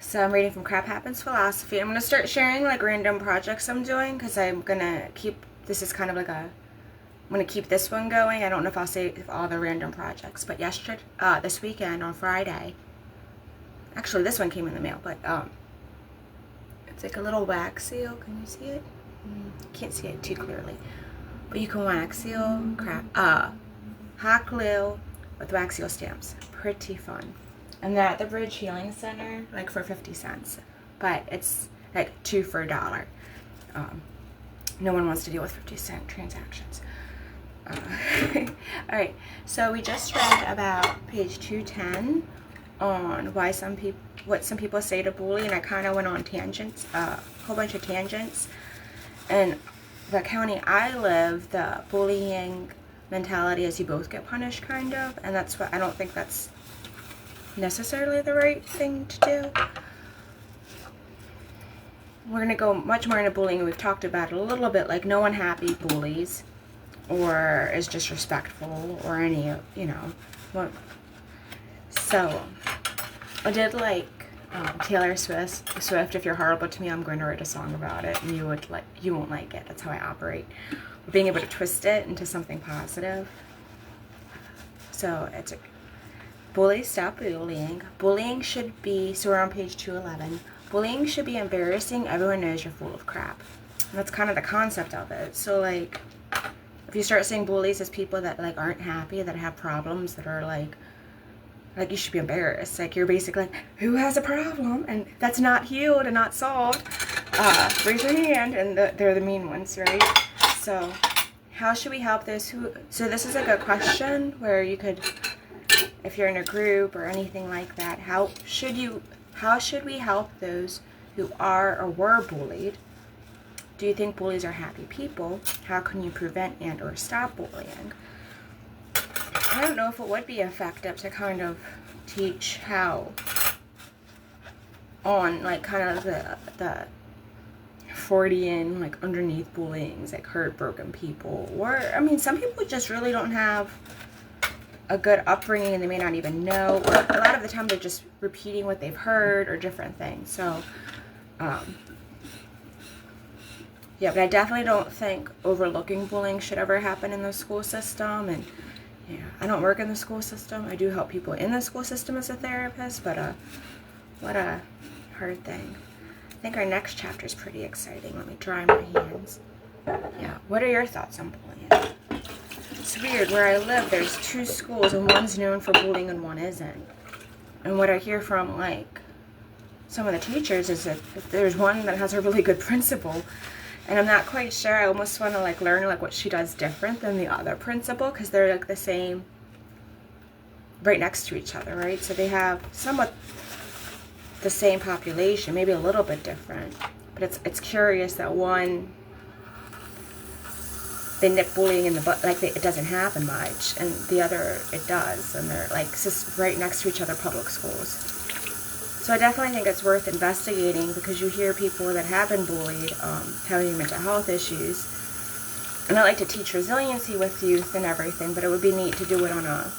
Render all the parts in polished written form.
So I'm reading from Crap Happens Philosophy. I'm going to start sharing like random projects I'm doing because I'm going to keep, this is kind of like a, I'm going to keep this one going. I don't know if I'll save all the random projects, but this weekend on Friday, actually this one came in the mail, but it's like a little wax seal. Can you see it? Can't see it too clearly, but you can wax seal hot glue with wax seal stamps. Pretty fun. And they're at the Bridge Healing Center, like for 50 cents. But it's like 2 for $1. No one wants to deal with 50-cent transactions. Alright, so we just read about page 210 on what some people say to bully, and I kind of went on tangents, a whole bunch of tangents. And the county I live, the bullying mentality is you both get punished, kind of, and that's what I don't think that's necessarily the right thing to do. We're going to go much more into bullying. We've talked about it a little bit, like no one happy bullies or is disrespectful or any, so I did like Taylor Swift. If you're horrible to me, I'm going to write a song about it, and you won't like it. That's how I operate. Being able to twist it into something positive. So it's bullies, stop bullying. Bullying should be, so we're on page 211. Bullying should be embarrassing. Everyone knows you're full of crap. And that's kind of the concept of it. So like, if you start seeing bullies as people that like aren't happy, that have problems, that are like you should be embarrassed. Like you're basically like, who has a problem? And that's not healed and not solved. Raise your hand, and they're the mean ones, right? So how should we help those who, so this is like a question where you could, if you're in a group or anything like that, how should we help those who are or were bullied? Do you think bullies are happy people? How can you prevent and or stop bullying? I don't know if it would be effective to kind of teach how on like kind of the Freudian, like underneath bullying, like heartbroken people, or I mean some people just really don't have a good upbringing and they may not even know, or a lot of the time they're just repeating what they've heard or different things. So yeah, but I definitely don't think overlooking bullying should ever happen in the school system. And yeah, I don't work in the school system. I do help people in the school system as a therapist, but what a hard thing. I think our next chapter is pretty exciting. Let me dry my hands. Yeah, what are your thoughts on bullying? It's weird. Where I live, there's 2 schools, and one's known for bullying and one isn't. And what I hear from, like, some of the teachers is that there's one that has a really good principal, and I'm not quite sure. I almost want to, like, learn, like, what she does different than the other principal, because they're, like, the same, right next to each other, right? So they have somewhat the same population, maybe a little bit different. But it's curious that one, they nip bullying in the butt, like it doesn't happen much, and the other it does, and they're like just right next to each other, public schools. So I definitely think it's worth investigating, because you hear people that have been bullied having mental health issues, and I like to teach resiliency with youth and everything, but it would be neat to do it on a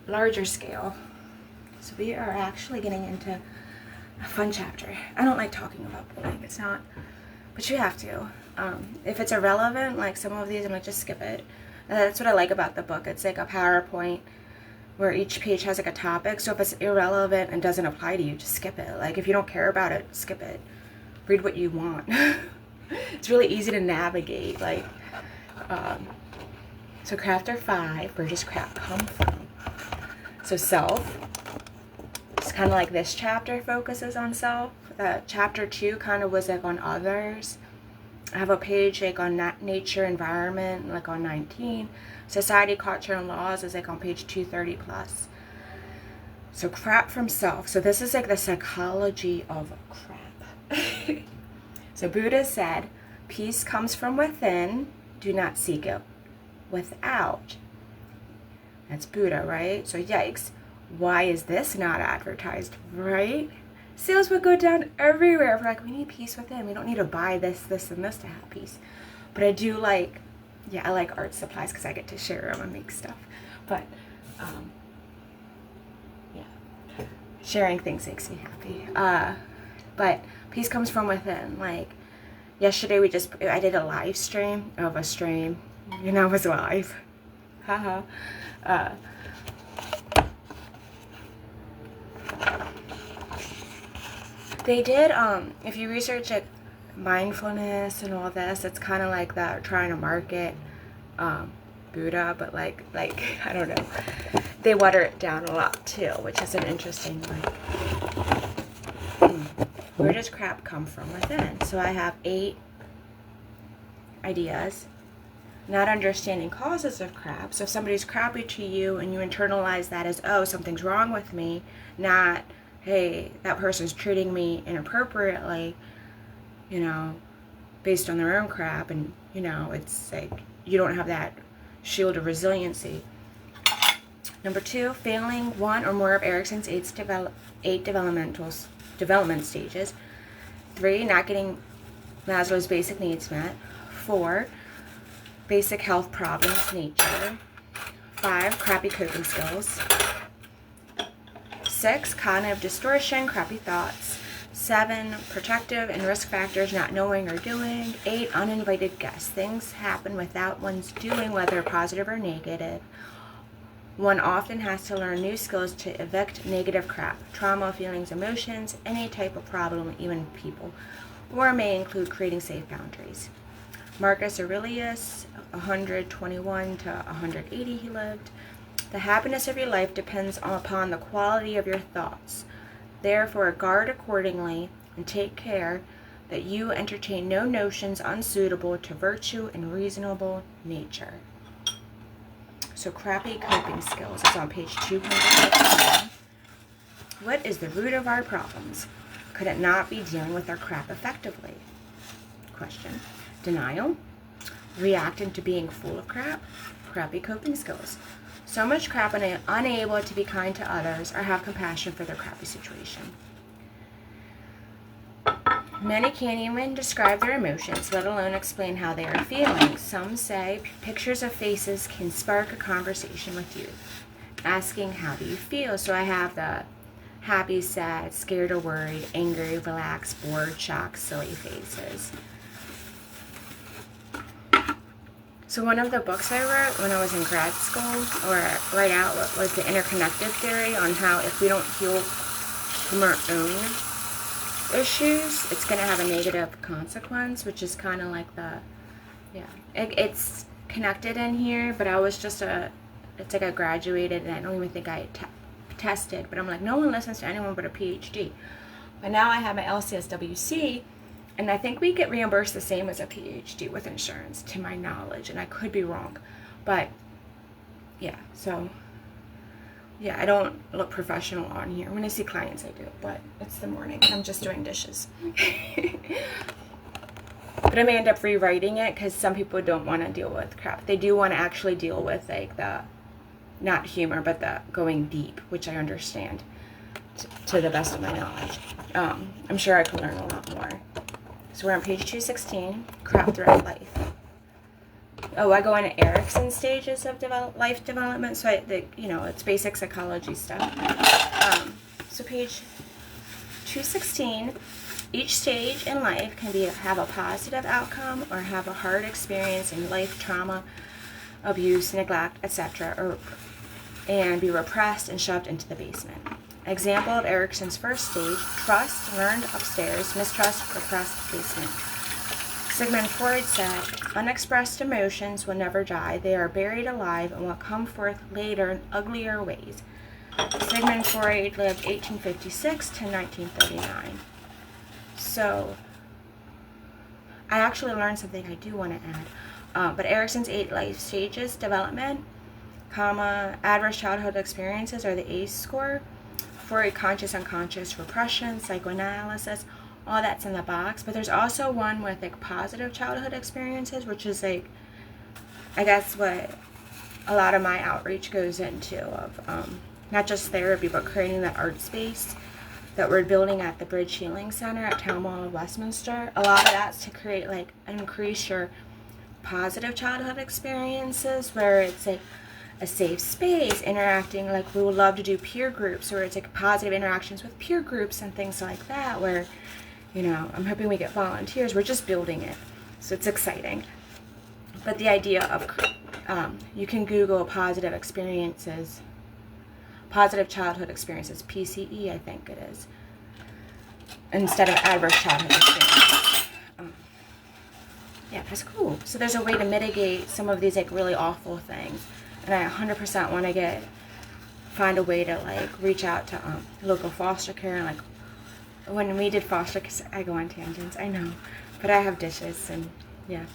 larger scale. So we are actually getting into a fun chapter. I don't like talking about bullying, it's not, but you have to. If it's irrelevant, like some of these, I'm like, just skip it. And that's what I like about the book. It's like a PowerPoint where each page has like a topic. So if it's irrelevant and doesn't apply to you, just skip it. Like if you don't care about it, skip it. Read what you want. It's really easy to navigate. Like, so chapter 5, where does crap come from? So self. It's kind of like this chapter focuses on self. Chapter 2 kind of was like on others. I have a page like on nature, environment, like on 19. Society, culture, and laws is like on page 230 plus. So crap from self. So this is like the psychology of crap. So Buddha said, peace comes from within. Do not seek it without. That's Buddha, right? So yikes. Why is this not advertised, right? Sales would go down everywhere. We're like, we need peace within. We don't need to buy this, this, and this to have peace. But I do like, I like art supplies because I get to share them and make stuff. But, sharing things makes me happy. But peace comes from within. Like yesterday, I did a live stream of a stream. You know, it was live. Haha. They did, if you research like mindfulness and all this, it's kind of like that, trying to market Buddha, but like I don't know. They water it down a lot too, which is an interesting, like, where does crap come from within? So I have 8 ideas. Not understanding causes of crap. So if somebody's crappy to you and you internalize that as, oh, something's wrong with me, not, hey, that person's treating me inappropriately, you know, based on their own crap, and, you know, it's like you don't have that shield of resiliency. Number 2, failing one or more of Erikson's 8 development stages. 3, not getting Maslow's basic needs met. 4, basic health problems, nature. 5, crappy coping skills. 6, cognitive distortion, crappy thoughts. 7, protective and risk factors, not knowing or doing. 8, uninvited guests. Things happen without one's doing, whether positive or negative. One often has to learn new skills to evict negative crap, trauma, feelings, emotions, any type of problem, even people, or may include creating safe boundaries. Marcus Aurelius, 121 to 180 he lived. The happiness of your life depends upon the quality of your thoughts. Therefore, guard accordingly and take care that you entertain no notions unsuitable to virtue and reasonable nature. So crappy coping skills is on page 215. What is the root of our problems? Could it not be dealing with our crap effectively? Question. Denial. Reacting to being full of crap. Crappy coping skills. So much crap and unable to be kind to others or have compassion for their crappy situation. Many can't even describe their emotions, let alone explain how they are feeling. Some say pictures of faces can spark a conversation with you, asking how do you feel. So I have the happy, sad, scared or worried, angry, relaxed, bored, shocked, silly faces. So one of the books I wrote when I was in grad school, or right out, was the interconnected theory on how if we don't heal from our own issues, it's going to have a negative consequence, which is kind of like it's connected in here, but I was just it's like I graduated and I don't even think I tested, but I'm like, no one listens to anyone but a PhD. But now I have my LCSWC, and I think we get reimbursed the same as a PhD with insurance, to my knowledge, and I could be wrong. But, yeah, so, yeah, I don't look professional on here. When I see clients, I do, but it's the morning, and I'm just doing dishes. But I may end up rewriting it, because some people don't want to deal with crap. They do want to actually deal with, like, the, not humor, but the going deep, which I understand, to the best of my knowledge. I'm sure I could learn a lot more. So we're on page 216, crap throughout life. Oh, I go into Erikson's stages of life development. So it's basic psychology stuff. So page 216, each stage in life can have a positive outcome or have a hard experience in life, trauma, abuse, neglect, etc., and be repressed and shoved into the basement. Example of Erikson's first stage: trust, learned upstairs, mistrust, repressed, basement. Sigmund Freud said, unexpressed emotions will never die. They are buried alive and will come forth later in uglier ways. Sigmund Freud lived 1856 to 1939. So, I actually learned something I do want to add. But Erikson's 8 life stages, development, adverse childhood experiences, or the ACE score. Freud, conscious, unconscious, repression, psychoanalysis, all that's in the box. But there's also one with like positive childhood experiences, which is like, I guess what a lot of my outreach goes into, of not just therapy, but creating that art space that we're building at the Bridge Healing Center at Town Mall of Westminster. A lot of that's to create increase your positive childhood experiences, where it's like a safe space, interacting, like we would love to do peer groups, or it's like positive interactions with peer groups and things like that, where, you know, I'm hoping we get volunteers. We're just building it, so it's exciting. But the idea of, you can Google positive experiences, positive childhood experiences, PCE, I think it is, instead of adverse childhood experiences. Yeah, that's cool. So there's a way to mitigate some of these like really awful things, and I 100% want to find a way to like reach out to local foster care. And like when we did foster care, I go on tangents, I know, but I have dishes and yeah.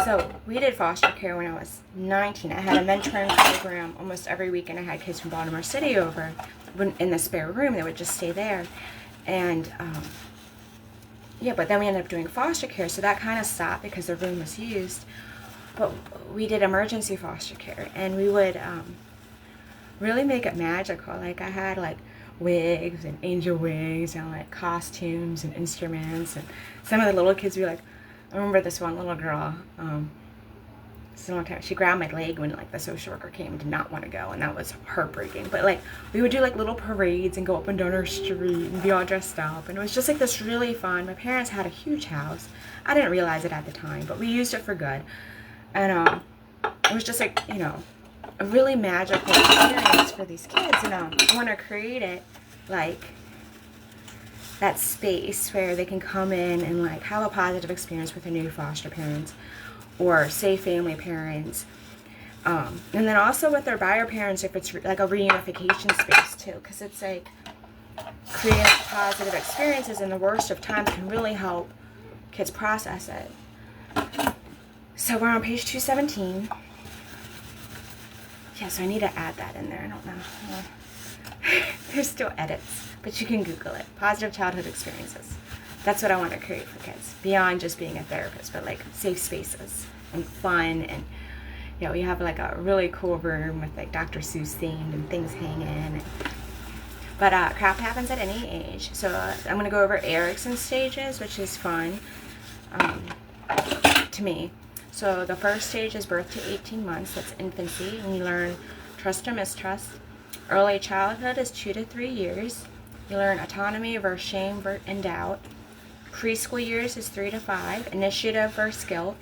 So we did foster care when I was 19. I had a mentoring program almost every week, and I had kids from Baltimore City over in the spare room. They would just stay there, and yeah, but then we ended up doing foster care, so that kind of stopped because the room was used. But we did emergency foster care, and we would really make it magical. Like I had like wigs and angel wigs and like costumes and instruments, and some of the little kids were like, I remember this one little girl, it's a long time, she grabbed my leg when like the social worker came and did not want to go, and that was heartbreaking. But like we would do like little parades and go up and down our street and be all dressed up, and it was just like this really fun. My parents had a huge house. I didn't realize it at the time, but we used it for good. And it was just like, you know, a really magical experience for these kids. And I want to create it like that space where they can come in and like have a positive experience with their new foster parents or safe family parents, and then also with their bio parents if it's like a reunification space too, because it's like creating positive experiences in the worst of times can really help kids process it. So we're on page 217. Yeah, so I need to add that in there. I don't know. There's still edits, but you can Google it. Positive childhood experiences. That's what I want to create for kids, beyond just being a therapist, but like safe spaces and fun. And you know, we have like a really cool room with like Dr. Seuss themed and things hanging. But crap happens at any age. So I'm going to go over Erikson's stages, which is fun to me. So the first stage is birth to 18 months. That's infancy, and you learn trust or mistrust. Early childhood is 2 to 3 years. You learn autonomy versus shame and doubt. Preschool years is 3 to 5. Initiative versus guilt.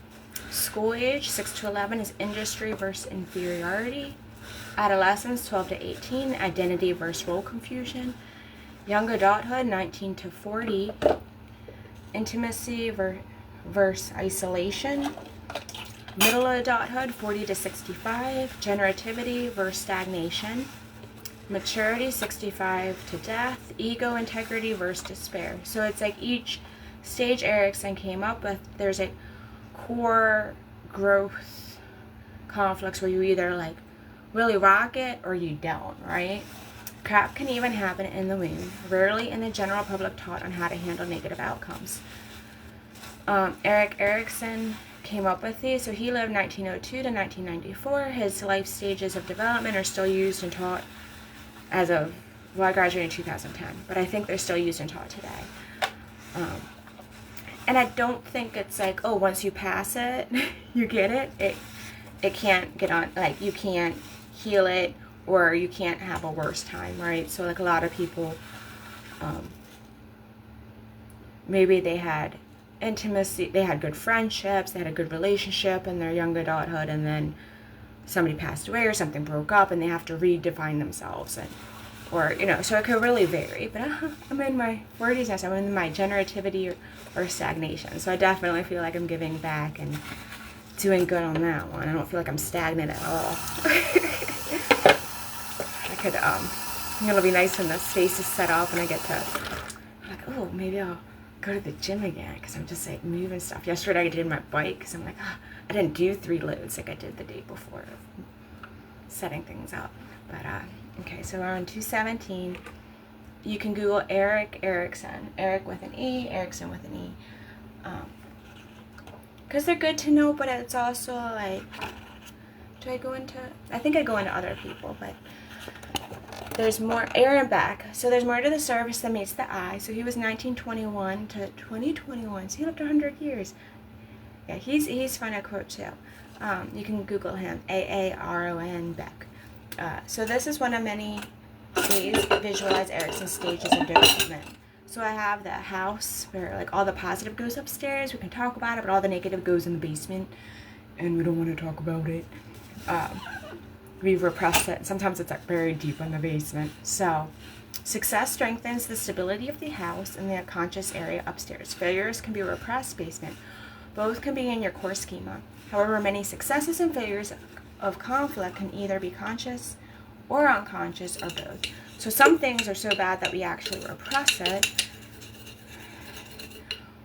School age 6 to 11 is industry versus inferiority. Adolescence 12 to 18, identity versus role confusion. Young adulthood 19 to 40, intimacy versus isolation. Middle adulthood 40 to 65, generativity versus stagnation. Maturity 65 to death, ego integrity versus despair. So it's like each stage Erikson came up with, there's a core growth conflicts where you either like really rock it or you don't, right? Crap can even happen in the womb. Rarely in the general public taught on how to handle negative outcomes. Erik Erikson came up with these. So he lived 1902 to 1994. His life stages of development are still used and taught as of, well, I graduated in 2010, but I think they're still used and taught today. And I don't think it's like, oh, once you pass it, you get it. It can't get on, like you can't heal it, or you can't have a worse time, right? So like a lot of people, maybe they had intimacy, they had good friendships, they had a good relationship in their young adulthood, and then somebody passed away or something broke up and they have to redefine themselves, and or you know, so it could really vary. But I'm in my 40s now, so I'm in my generativity or stagnation, so I definitely feel like I'm giving back and doing good on that one. I don't feel like I'm stagnant at all. I could it'll be nice when the space is set up and I get to like, oh, maybe I'll go to the gym again, because I'm just like moving stuff. Yesterday I did my bike because I'm like, I didn't do 3 loads like I did the day before of setting things up. But okay, so we're on 217. You can Google Erik Erikson, Erik with an E, Erikson with an E, because they're good to know. But it's also like, do I go into? I think I go into other people, but there's more. Aaron Beck. So there's more to the surface than meets the eye. So he was 1921 to 2021. So he lived 100 years. Yeah, he's fun to quote too. You can Google him, Aaron Beck. So this is one of many ways to visualize Erikson's stages of development. So I have the house where like all the positive goes upstairs. We can talk about it, but all the negative goes in the basement, and we don't want to talk about it. We repress it. Sometimes it's like buried deep in the basement. So success strengthens the stability of the house in the conscious area upstairs. Failures can be repressed basement. Both can be in your core schema. However, many successes and failures of conflict can either be conscious or unconscious or both. So some things are so bad that we actually repress it.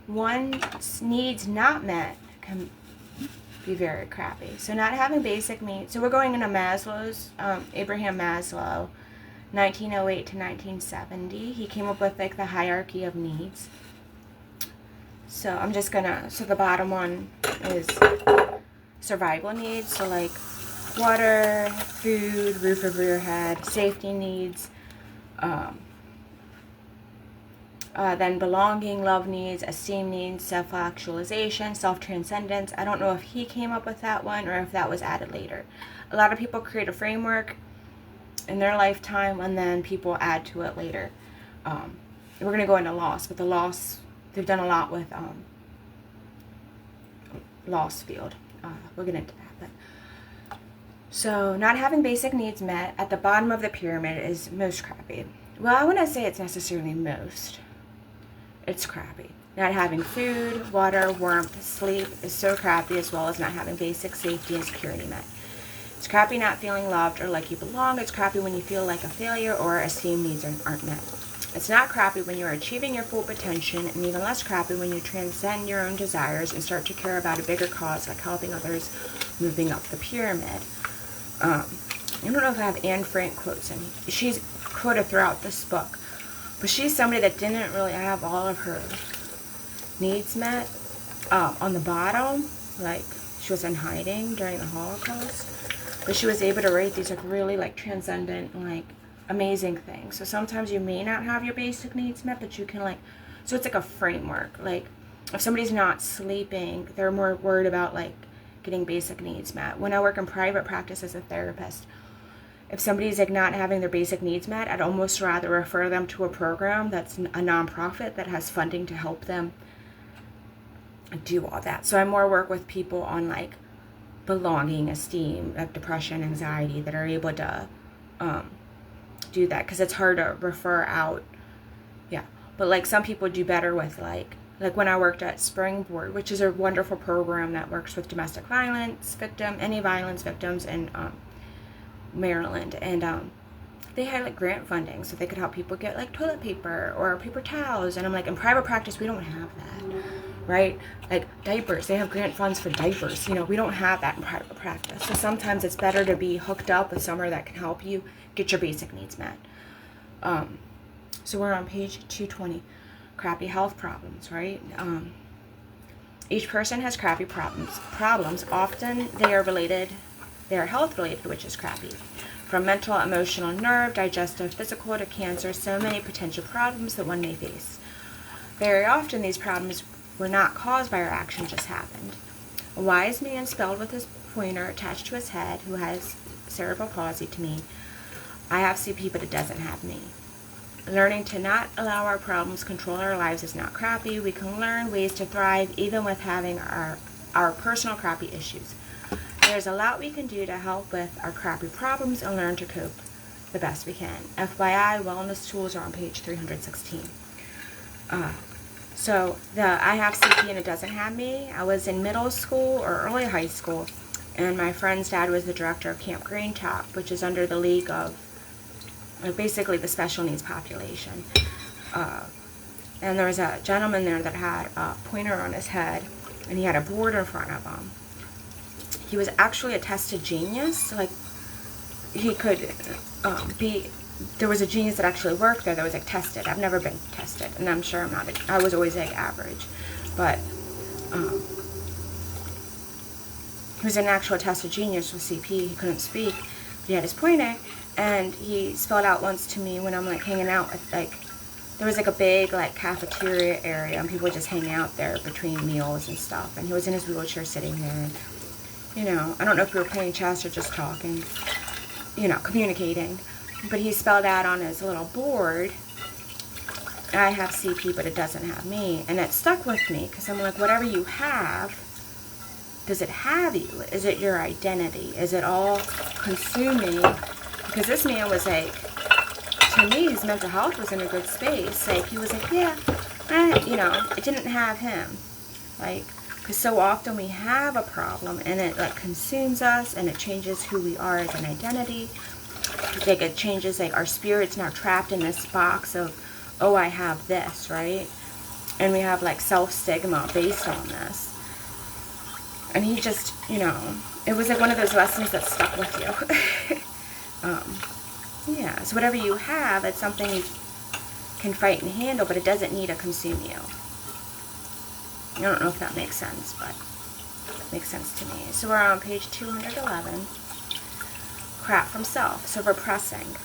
One's needs not met can be very crappy. So not having basic needs. So we're going into Maslow's, Abraham Maslow, 1908 to 1970. He came up with like the hierarchy of needs. So I'm just gonna, so the bottom one is survival needs. So like water, food, roof over your head, safety needs, then belonging, love needs, esteem needs, self-actualization, self-transcendence. I don't know if he came up with that one or if that was added later. A lot of people create a framework in their lifetime and then people add to it later. We're going to go into loss, but the loss, they've done a lot with loss field. We'll get into that. But so not having basic needs met at the bottom of the pyramid is most crappy. Well, I wouldn't say it's necessarily most. It's crappy. Not having food, water, warmth, sleep is so crappy, as well as not having basic safety and security met. It's crappy not feeling loved or like you belong. It's crappy when you feel like a failure or esteem needs aren't met. It's not crappy when you're achieving your full potential, and even less crappy when you transcend your own desires and start to care about a bigger cause, like helping others moving up the pyramid. I don't know if I have Anne Frank quotes in. She's quoted throughout this book, but she's somebody that didn't really have all of her needs met. On the bottom, like she was in hiding during the Holocaust, but she was able to write these like really like transcendent, like amazing things. So sometimes you may not have your basic needs met, but you can like, so it's like a framework. Like if somebody's not sleeping, they're more worried about like getting basic needs met. When I work in private practice as a therapist, if somebody's like not having their basic needs met, I'd almost rather refer them to a program that's a nonprofit that has funding to help them do all that. So I more work with people on like belonging, esteem, like depression, anxiety, that are able to do that, because it's hard to refer out. Yeah, but like some people do better with like when I worked at Springboard, which is a wonderful program that works with domestic violence any violence victims in Maryland, and they had like grant funding so they could help people get like toilet paper or paper towels. And I'm like, in private practice we don't have that, right? Like diapers, they have grant funds for diapers. You know, we don't have that in private practice. So sometimes it's better to be hooked up with somewhere that can help you get your basic needs met. So we're on page 220. Crappy health problems, right? Each person has crappy problems. Often they are health related, which is crappy. From mental, emotional, nerve, digestive, physical to cancer, so many potential problems that one may face. Very often these problems were not caused by our action, just happened. A wise man spelled with his pointer attached to his head, who has cerebral palsy, to me. I have CP, but it doesn't have me. Learning to not allow our problems control our lives is not crappy. We can learn ways to thrive even with having our personal crappy issues. There's a lot we can do to help with our crappy problems and learn to cope the best we can. FYI, wellness tools are on page 316. So I have CP and it doesn't have me. I was in middle school or early high school, and my friend's dad was the director of Camp Green Top, which is under the League of basically the special needs population. And there was a gentleman there that had a pointer on his head, and he had a board in front of him. He was actually a tested genius. Like, he could there was a genius that actually worked there that was like tested. I've never been tested, and I'm sure I was always like average, but he was an actual tested genius with CP. He couldn't speak, but he had his pointer, and he spelled out once to me when I'm like hanging out with, like, there was like a big like cafeteria area and people would just hang out there between meals and stuff, and he was in his wheelchair sitting there, and You know, I don't know if we were playing chess or just talking, you know, communicating. But he spelled out on his little board, I have CP, but it doesn't have me. And it stuck with me because I'm like, whatever you have, does it have you? Is it your identity? Is it all consuming? Because this man was like, to me, his mental health was in a good space. Like, he was like, yeah, you know, it didn't have him. Like, because so often we have a problem and it like consumes us and it changes who we are as an identity. Like, it changes, like, our spirit's now trapped in this box of, oh, I have this, right? And we have like self-stigma based on this. And he just, you know, it was like one of those lessons that stuck with you. Yeah, so whatever you have, it's something you can fight and handle, but it doesn't need to consume you. I don't know if that makes sense, but it makes sense to me. So we're on page 211. Crap from self. So repressing.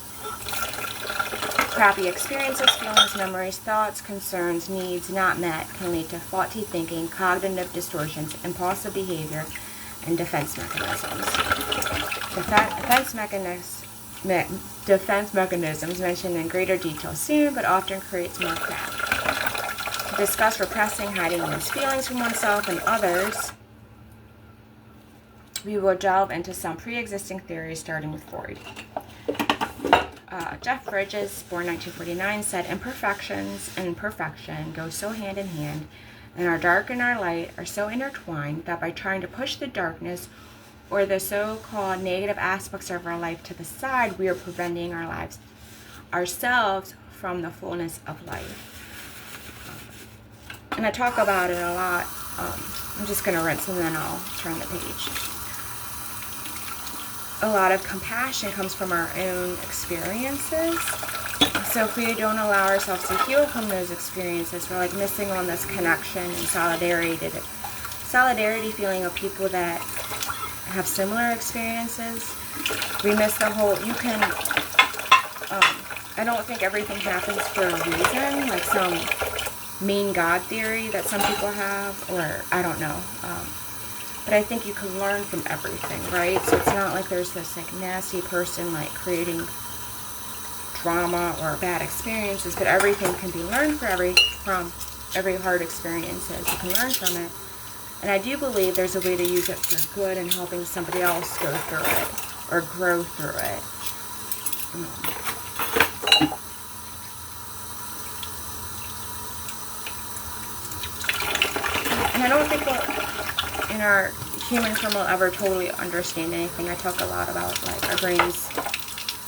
Crappy experiences, feelings, memories, thoughts, concerns, needs not met can lead to faulty thinking, cognitive distortions, impulsive behavior, and defense mechanisms. Defense mechanisms mentioned in greater detail soon, but often creates more crap. To discuss repressing, hiding one's feelings from oneself and others, we will delve into some pre-existing theories, starting with Freud. Jeff Bridges, born 1949, said, imperfections and perfection go so hand in hand, and our dark and our light are so intertwined that by trying to push the darkness or the so-called negative aspects of our life to the side, we are preventing ourselves from the fullness of life. And I talk about it a lot. I'm just going to rinse and then I'll turn the page. A lot of compassion comes from our own experiences. So if we don't allow ourselves to heal from those experiences, we're like missing on this connection and solidarity feeling of people that have similar experiences. We miss the whole, you can, I don't think everything happens for a reason, like some mean God theory that some people have, or I don't know. But I think you can learn from everything, right? So it's not like there's this like nasty person like creating drama or bad experiences, but everything can be learned from every hard experiences. You can learn from it. And I do believe there's a way to use it for good and helping somebody else go through it or grow through it. And I don't think in our human form will ever totally understand anything. I talk a lot about like our brains.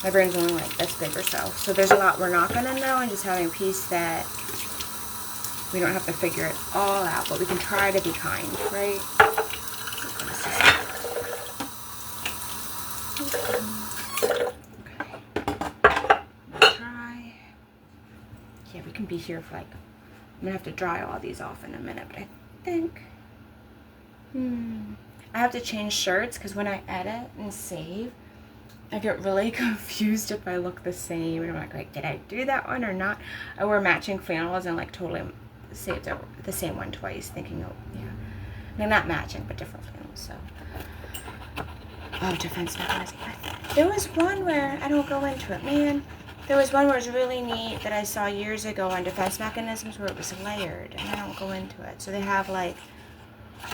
My brain's only like this big or so. So there's a lot we're not going to know, and just having peace that we don't have to figure it all out, but we can try to be kind, right? Okay. Try. Yeah, we can be here for like, I'm going to have to dry all these off in a minute, but I think I have to change shirts because when I edit and save, I get really confused if I look the same. And I'm like, wait, did I do that one or not? I wore matching flannels and like totally saved the same one twice, thinking, oh, yeah. No, not matching, but different flannels, so. Oh, defense mechanism. There was one where, I don't go into it, man. There was one where it was really neat that I saw years ago on defense mechanisms where it was layered, and I don't go into it. So they have like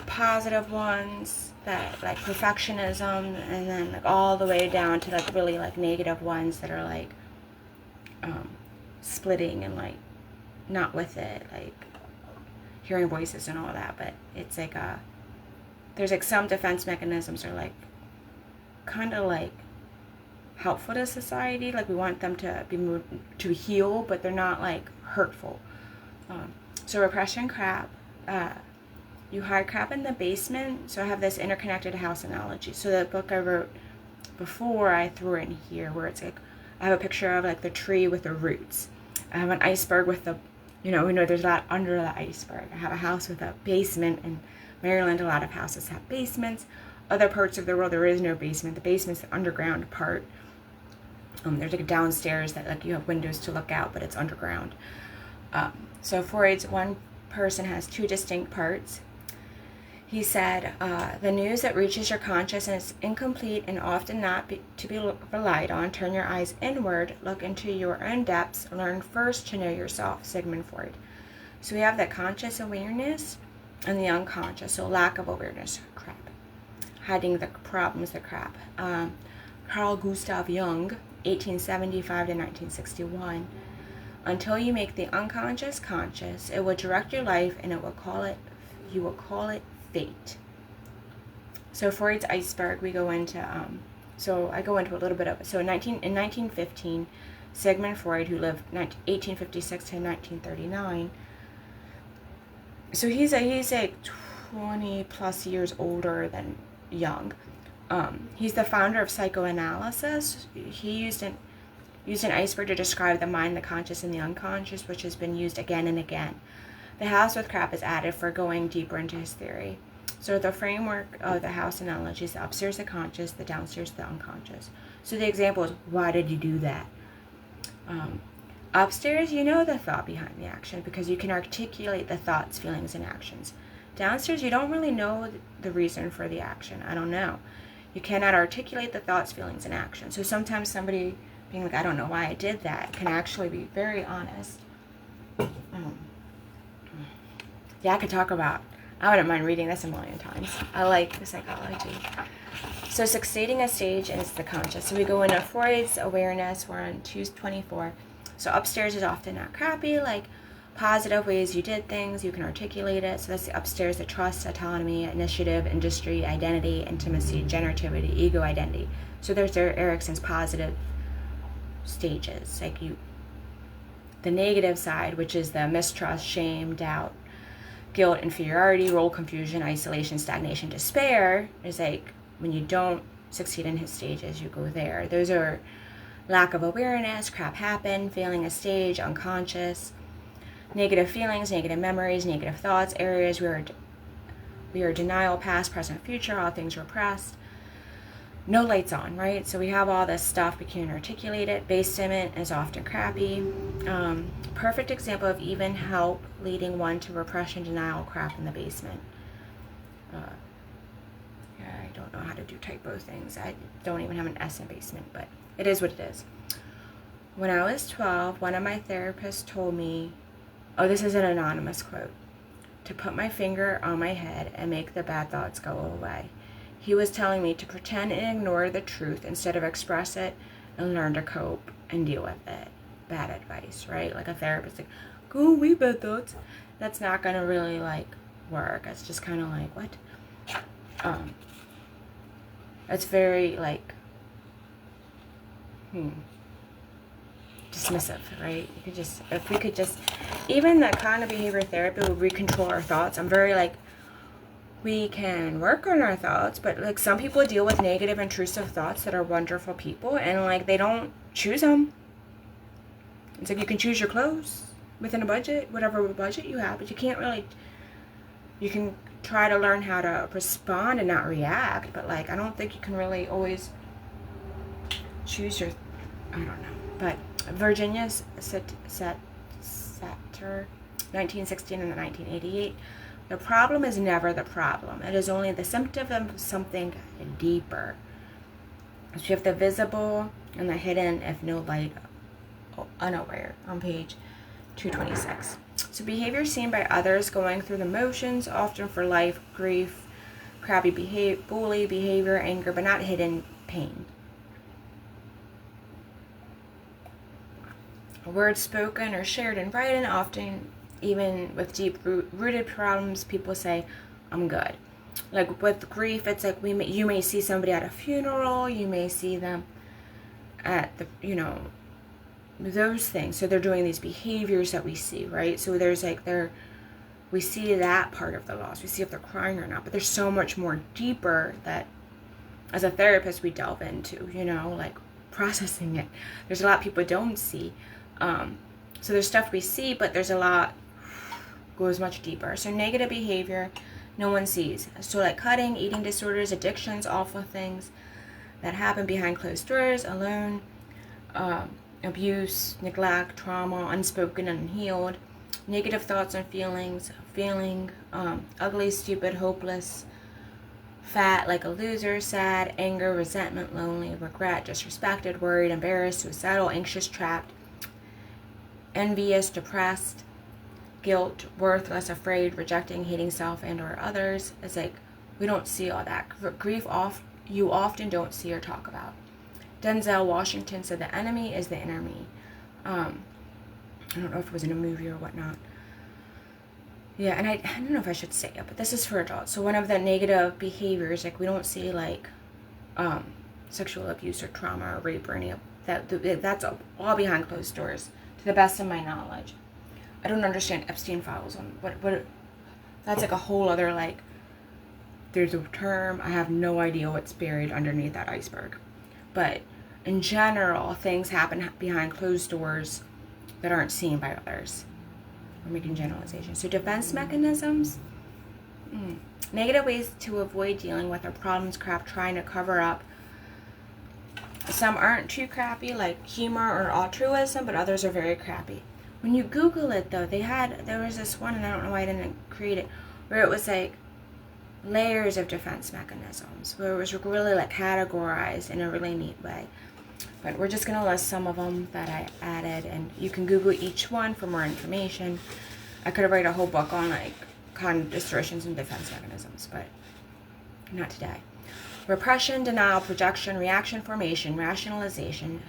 positive ones that like perfectionism, and then like all the way down to like really like negative ones that are like splitting and like not with it, like hearing voices and all that. But it's like there's like some defense mechanisms are like kind of like helpful to society, like we want them to be moved to heal, but they're not like hurtful. So repression crap, you hide crap in the basement. So I have this interconnected house analogy. So the book I wrote before, I threw in here where it's like I have a picture of like the tree with the roots. I have an iceberg with the, we know there's a lot under the iceberg. I have a house with a basement. In Maryland, a lot of houses have basements. Other parts of the world, there is no basement. The basement's the underground part. There's like a downstairs that like you have windows to look out, but it's underground. So Freud's one person has two distinct parts. He said, the news that reaches your consciousness is incomplete and often not to be relied on. Turn your eyes inward, look into your own depths, learn first to know yourself. Sigmund Freud. So we have the conscious awareness and the unconscious, so lack of awareness, crap. Hiding the problems, the crap. Carl Gustav Jung, 1875 to 1961. Until you make the unconscious conscious, it will direct your life and you will call it fate. So Freud's iceberg, we go into, so I go into a little bit of it. So in 1915, Sigmund Freud, who lived 1856 to 1939, so he's like 20 plus years older than Jung. He's the founder of psychoanalysis. He used an iceberg to describe the mind, the conscious, and the unconscious, which has been used again and again. The house with crap is added for going deeper into his theory. So the framework of the house analogy is the upstairs the conscious, the downstairs the unconscious. So the example is, why did you do that? Upstairs, you know the thought behind the action because you can articulate the thoughts, feelings, and actions. Downstairs, you don't really know the reason for the action. I don't know. You cannot articulate the thoughts, feelings, and actions. So sometimes somebody being like, I don't know why I did that, can actually be very honest. Yeah, I could talk about, I wouldn't mind reading this a million times. I like the psychology. So succeeding a stage is the conscious. So we go into Freud's awareness. We're on 224. So upstairs is often not crappy, like positive ways you did things, you can articulate it. So that's the upstairs, the trust, autonomy, initiative, industry, identity, intimacy, generativity, ego, identity. So there's Erickson's positive stages, like the negative side, which is the mistrust, shame, doubt, guilt, inferiority, role confusion, isolation, stagnation, despair, is like when you don't succeed in his stages, you go there. Those are lack of awareness, crap happened, failing a stage, unconscious, negative feelings, negative memories, negative thoughts, areas we are denial, past, present, future, all things repressed. No lights on, right? So we have all this stuff, we can't articulate it. Basement is often crappy. Perfect example of even help leading one to repression, denial, crap in the basement. I don't know how to do typo things. I don't even have an S in basement, but it is what it is. When I was 12, one of my therapists told me, oh, this is an anonymous quote, to put my finger on my head and make the bad thoughts go away. He was telling me to pretend and ignore the truth instead of express it and learn to cope and deal with it. Bad advice, right? Like a therapist, like, go away, bad thoughts. That's not going to really, work. It's just kind of like, what? It's very, dismissive, right? If we could just, even that kind of behavior therapy where we control our thoughts, I'm very, we can work on our thoughts, but some people deal with negative intrusive thoughts that are wonderful people, and they don't choose them. It's like you can choose your clothes within a budget, whatever budget you have, but you can't really, you can try to learn how to respond and not react, but I don't think you can really always choose your, I don't know. But Virginia Satir, 1916 and 1988, the problem is never the problem. It is only the symptom of something deeper. So you have the visible and the hidden if no light, unaware, on page 226. So behavior seen by others going through the motions, often for life, grief, crappy bully behavior, anger, but not hidden pain. Words spoken or shared in writing, often even with deep-rooted problems, people say, I'm good. With grief, it's you may see somebody at a funeral, you may see them at those things. So they're doing these behaviors that we see, right? So there's we see that part of the loss. We see if they're crying or not, but there's so much more deeper that as a therapist we delve into, processing it. There's a lot people don't see. So there's stuff we see, but there's a lot goes much deeper. So negative behavior, no one sees. So cutting, eating disorders, addictions, awful things that happen behind closed doors, alone, abuse, neglect, trauma, unspoken, unhealed, Negative thoughts and feelings, feeling ugly, stupid, hopeless, fat, like a loser, sad, anger, resentment, lonely, regret, disrespected, worried, embarrassed, suicidal, anxious, trapped, envious, depressed, guilt, worthless, afraid, rejecting, hating self and or others. It's like we don't see all that. Grief you often don't see or talk about. Denzel Washington said the enemy is the inner me. I don't know if it was in a movie or whatnot. Yeah, and I don't know if I should say it, but this is for adults. So one of the negative behaviors, like we don't see like sexual abuse or trauma or rape or any of that. That's all behind closed doors, to the best of my knowledge. I don't understand Epstein files on what. That's like a whole other like. There's a term. I have no idea what's buried underneath that iceberg, but in general, things happen behind closed doors that aren't seen by others. We're making generalizations. So defense mechanisms, negative ways to avoid dealing with our problems, crap, trying to cover up. Some aren't too crappy, like humor or altruism, but others are very crappy. When you Google it, though, there was this one, and I don't know why I didn't create it, where it was like layers of defense mechanisms, where it was really like categorized in a really neat way. But we're just going to list some of them that I added, and you can Google each one for more information. I could have written a whole book on like cognitive distortions and defense mechanisms, but not today. Repression, denial, projection, reaction formation, rationalization,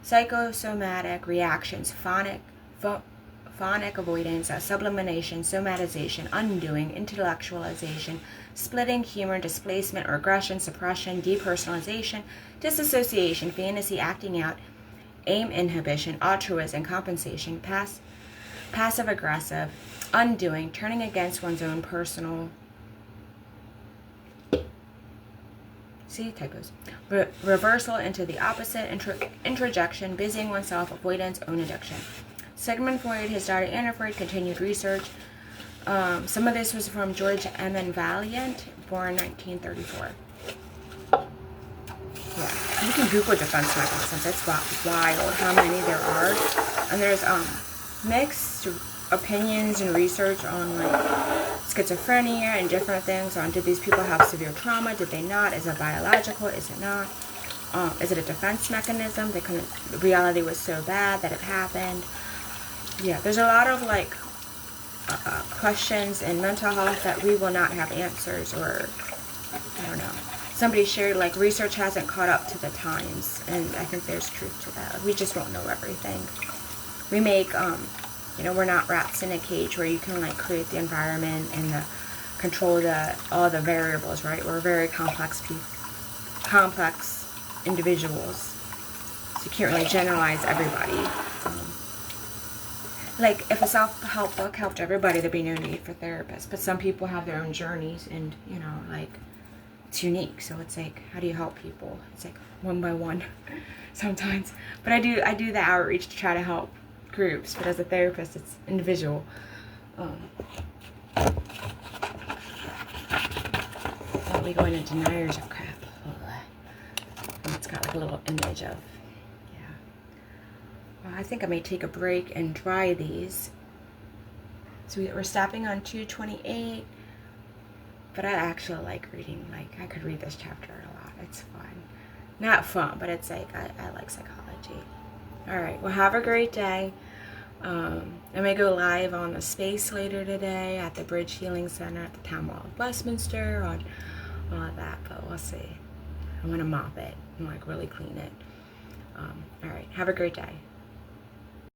psychosomatic reactions, phonic avoidance, sublimation, somatization, undoing, intellectualization, splitting, humor, displacement, regression, suppression, depersonalization, disassociation, fantasy, acting out, aim inhibition, altruism, compensation, passive aggressive, undoing, turning against one's own personal, typos, reversal into the opposite, introjection, busying oneself, avoidance, own addiction. Sigmund Freud, his daughter Anna Freud, continued research. Some of this was from George M. Valiant, born 1934. Yeah, you can Google defense mechanisms. It's wild how many there are. And there's mixed opinions and research on like schizophrenia and different things on did these people have severe trauma, did they not, is it biological, is it not, is it a defense mechanism, the reality was so bad that it happened. Yeah, there's a lot of like questions in mental health that we will not have answers, or I don't know. Somebody shared like research hasn't caught up to the times, and I think there's truth to that. We just don't know everything. We make we're not rats in a cage where you can like create the environment and control all the variables, right? We're very complex individuals, so you can't really generalize everybody. Like, if a self-help book helped everybody, there'd be no need for therapists. But some people have their own journeys, and, like, it's unique. So it's like, how do you help people? It's like one by one sometimes. But I do the outreach to try to help groups. But as a therapist, it's individual. Are we going into deniers of crap? And it's got like a little image of... I think I may take a break and dry these. So we're stopping on 228. But I actually like reading. Like, I could read this chapter a lot. It's fun. Not fun, but it's like, I like psychology. Alright, well, have a great day. I may go live on the space later today at the Bridge Healing Center at the Town Hall of Westminster, on all of that, but we'll see. I'm going to mop it and like really clean it. Alright, have a great day.